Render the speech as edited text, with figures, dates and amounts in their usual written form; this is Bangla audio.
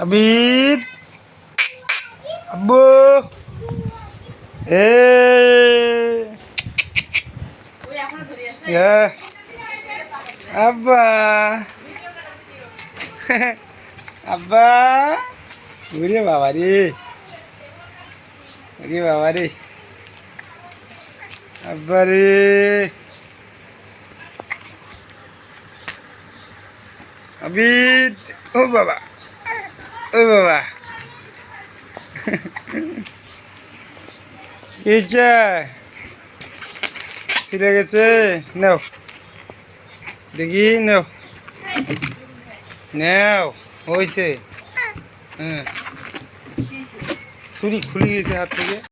আবিদ আব্বু এ আব্বা আব্বা ওরে বাবা রে ওরে বাবা রে আব্বা রে আবিদ ও বাবা ও বাবা ইচ্ছা ছিঁড়ে গেছে নাও দেখি নাও নাও হয়েছে হ্যাঁ ছুরি খুলে গেছে হাত থেকে।